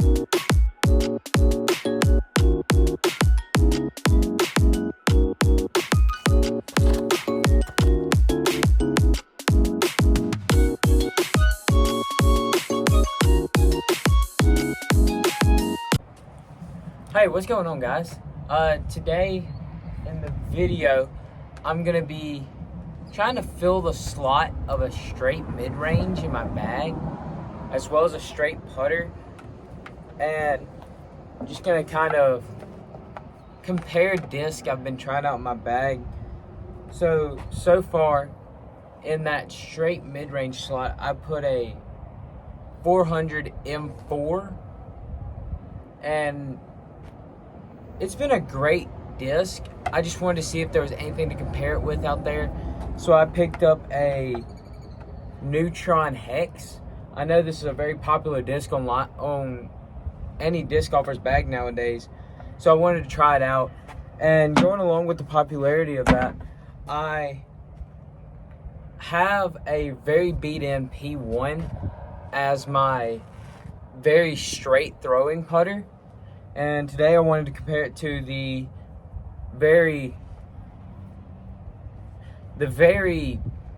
Hey, what's going on, guys? Today in the video, I'm gonna be trying to fill the slot of a straight mid-range in my bag, as well as a straight putter, and I'm just gonna kind of compare disc I've been trying out in my bag. So far in that straight mid-range slot, I put a 400 M4, and it's been a great disc. I just wanted to see if there was anything to compare it with out there. So I picked up a Neutron Hex. I know this is a very popular disc on any disc golfer's bag nowadays. So I wanted to try it out. And going along with the popularity of that, I have a very beat-in P1 as my very straight throwing putter. And today I wanted to compare it to the very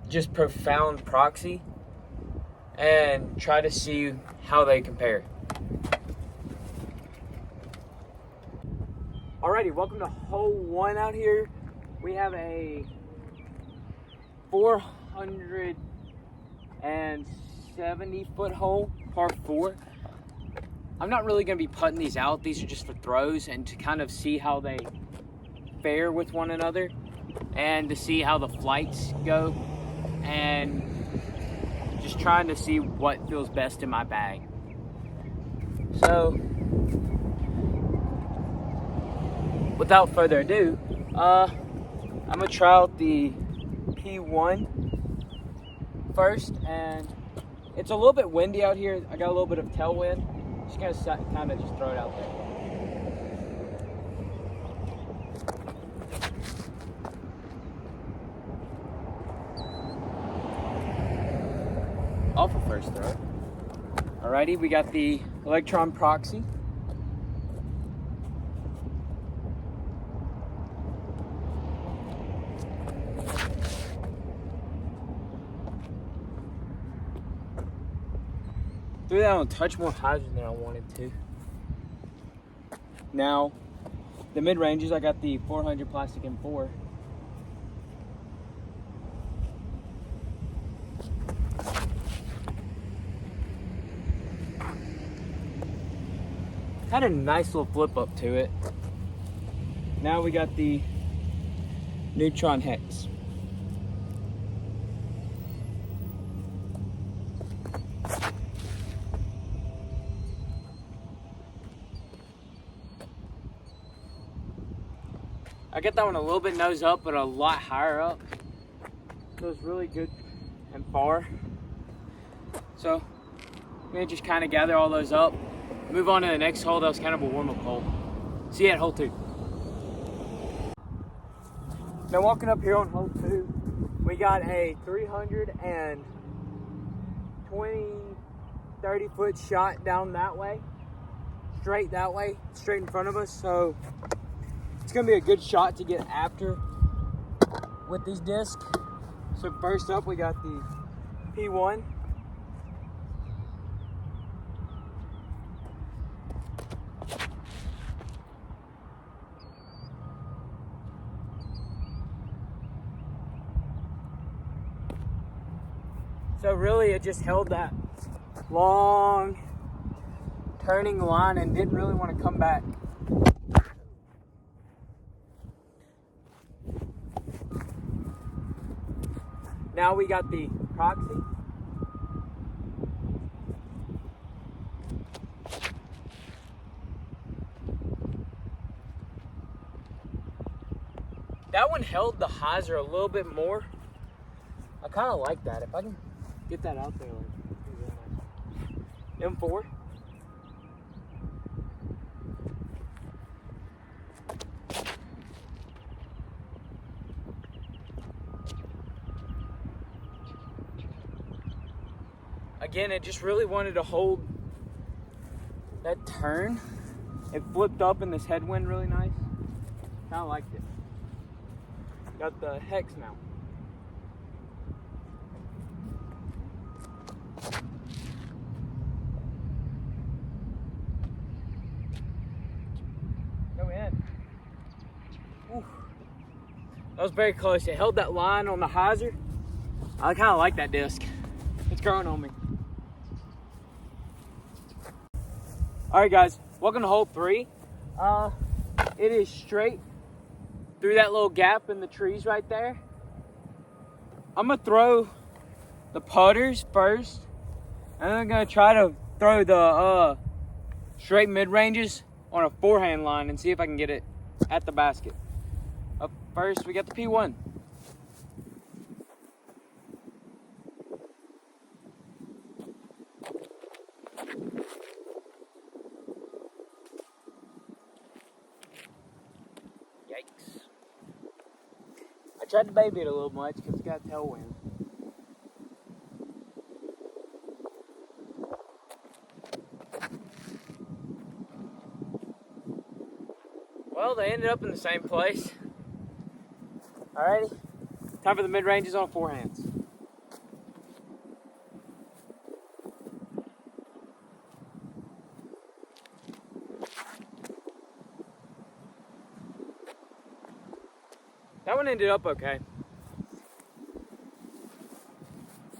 just profound Proxy and try to see how they compare. Alrighty, welcome to hole 1 out here. We have a 470 foot hole, par 4. I'm not really going to be putting these out. These are just for throws and to kind of see how they fare with one another and to see how the flights go and just trying to see what feels best in my bag. So, without further ado, I'm going to try out the P1 first, and it's a little bit windy out here. I got a little bit of tailwind. Just gonna kind of just throw it out there. Off of first throw. Alrighty, we got the Electron Proxy. Threw that on a touch more hydrant than I wanted to. Now, the mid-ranges, I got the 400 plastic M4. Had a nice little flip up to it. Now we got the Neutron Hex. I get that one a little bit nose up, but a lot higher up. So it's really good and far. So I'm gonna just kind of gather all those up, move on to the next hole. That was kind of a warm-up hole. See you at hole 2. Now walking up here on hole 2, we got a 320, 30 foot shot down that way, straight in front of us. So it's gonna be a good shot to get after with these discs. So first up, we got the P1. So really, it just held that long turning line and didn't really want to come back. Now we got the Proxy. That one held the hyzer a little bit more. I kind of like that. If I can get that out there. M4. Again, it just really wanted to hold that turn, it flipped up in this headwind really nice. Kind of liked it. Got the Hex now. Go in. Ooh. That was very close. It held that line on the hyzer. I kind of like that disc. It's growing on me. All right, guys. Welcome to hole 3. It is straight through that little gap in the trees right there. I'm gonna throw the putters first, and then I'm gonna try to throw the straight mid-ranges on a forehand line and see if I can get it at the basket. Up first, we got the P1. Yikes. I tried to baby it a little much because it's got tailwind. Well, they ended up in the same place. Alrighty, time for the mid-ranges on forehands. That one ended up okay.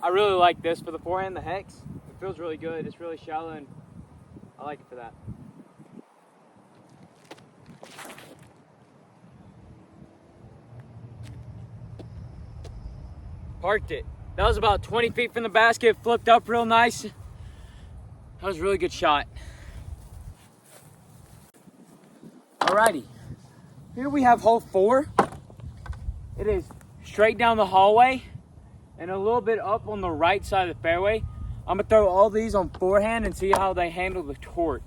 I really like this for the forehand, the Hex. It feels really good. It's really shallow and I like it for that. Parked it. That was about 20 feet from the basket, flipped up real nice. That was a really good shot. Alrighty, here we have hole 4. It is straight down the hallway and a little bit up on the right side of the fairway. I'm gonna throw all these on forehand and see how they handle the torque.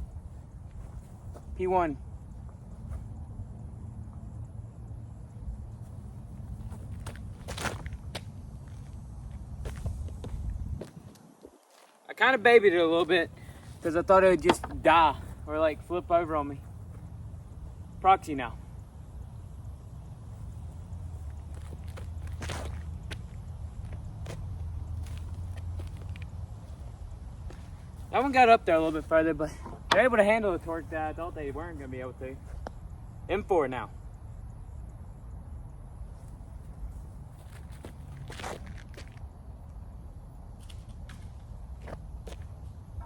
P1. I kind of babied it a little bit because I thought it would just die or like flip over on me. Proxy now. That one got up there a little bit further, but they're able to handle the torque that I thought they weren't going to be able to. M4 now.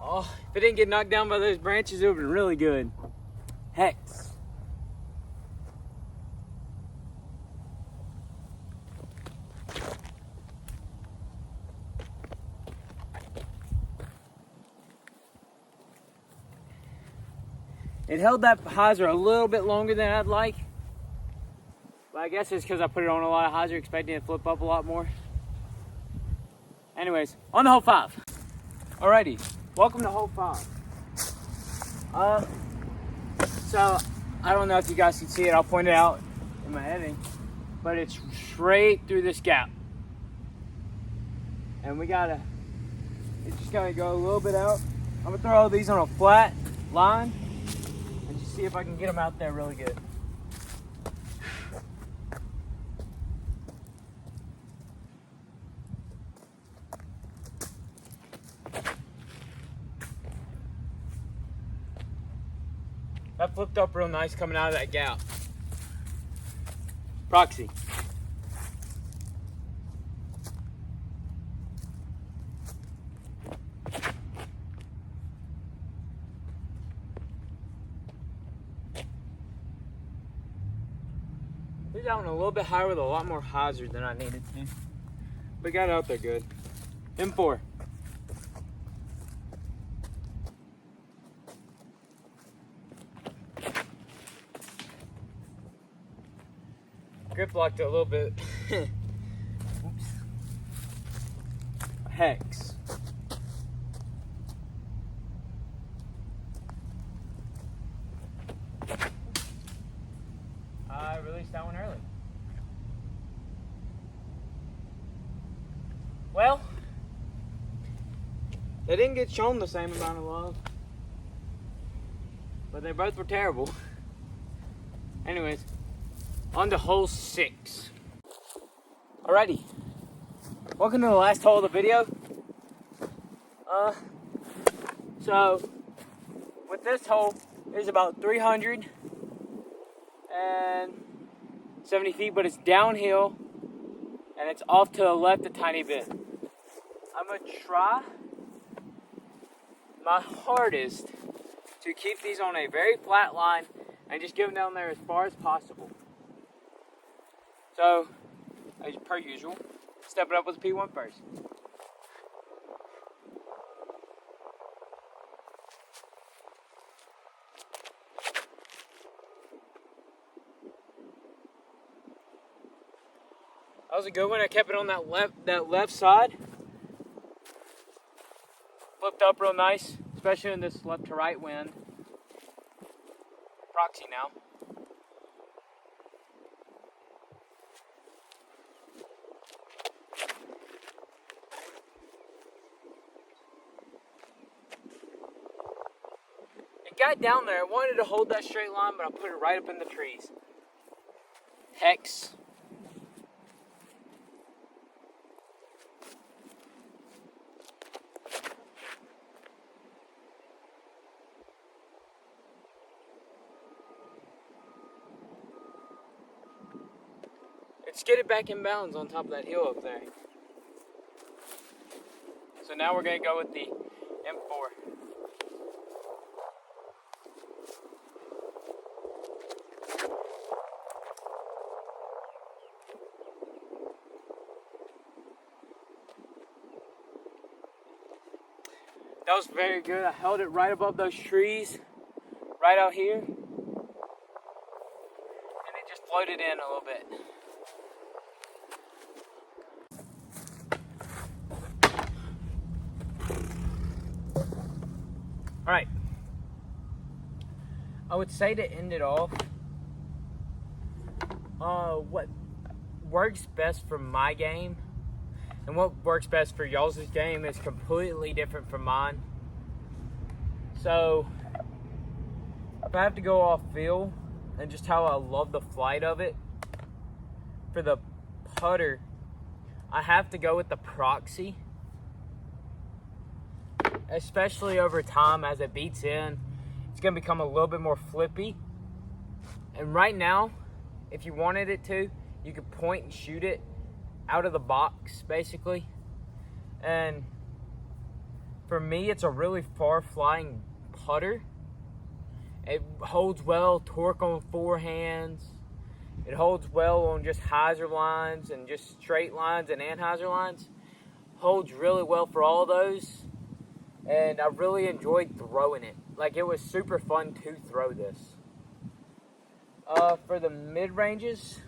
Oh, if it didn't get knocked down by those branches, it would have been really good. Hex. It held that hyzer a little bit longer than I'd like. But I guess it's because I put it on a lot of hyzer, expecting it to flip up a lot more. Anyways, on to hole 5. Alrighty, welcome to hole 5. So, I don't know if you guys can see it. I'll point it out in my editing. But it's straight through this gap. And it's just gotta go a little bit out. I'm gonna throw all these on a flat line. See if I can get them out there really good. That flipped up real nice coming out of that gap. Proxy. Threw that one a little bit higher with a lot more hyzer than I needed to. But got it out there good. M4. Grip locked it a little bit. Oops. Hex. I released that one early. Well, they didn't get shown the same amount of love. but they both were terrible. Anyways, on to hole 6. Alrighty, welcome to the last hole of the video. So with this hole, it's about 370 feet, but it's downhill and it's off to the left a tiny bit. I'm gonna try my hardest to keep these on a very flat line and just get them down there as far as possible. So, as per usual, step it up with P1 first. That was a good one. I kept it on that left side. Flipped up real nice, especially in this left to right wind. Proxy now. It got down there. I wanted to hold that straight line, but I put it right up in the trees. Hex. Let's get it back in bounds on top of that hill up there. So now we're going to go with the M4. That was very good. I held it right above those trees, right out here. And it just floated in a little bit. Alright, I would say to end it off, what works best for my game and what works best for y'all's game is completely different from mine. So, if I have to go off feel and just how I love the flight of it, for the putter, I have to go with the Proxy. Especially over time as it beats in, it's going to become a little bit more flippy. And right now, if you wanted it to, you could point and shoot it out of the box, basically. And for me, it's a really far-flying putter. It holds well, torque on forehands. It holds well on just hyzer lines and just straight lines and anhyzer lines. Holds really well for all those. And I really enjoyed throwing it. Like, it was super fun to throw this. For the mid-ranges,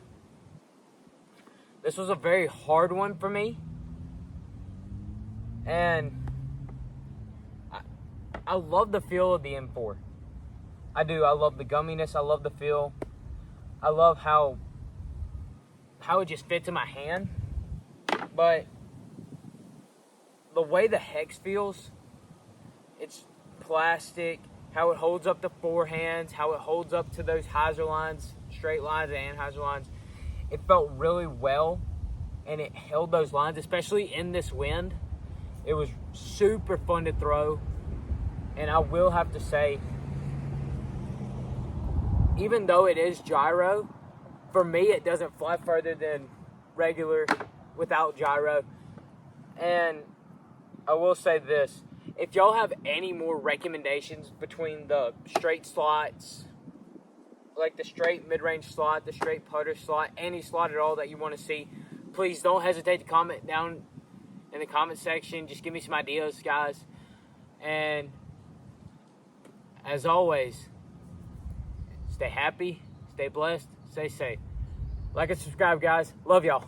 this was a very hard one for me. And I love the feel of the M4. I do. I love the gumminess. I love the feel. I love how it just fits in my hand. But the way the Hex feels, it's plastic, how it holds up the forehands, how it holds up to those hyzer lines, straight lines and anhyzer lines. It felt really well, and it held those lines, especially in this wind. It was super fun to throw, and I will have to say, even though it is gyro, for me it doesn't fly further than regular without gyro. And I will say this. If y'all have any more recommendations between the straight slots, like the straight mid-range slot, the straight putter slot, any slot at all that you want to see, please don't hesitate to comment down in the comment section. Just give me some ideas, guys. And as always, stay happy, stay blessed, stay safe. Like and subscribe, guys. Love y'all.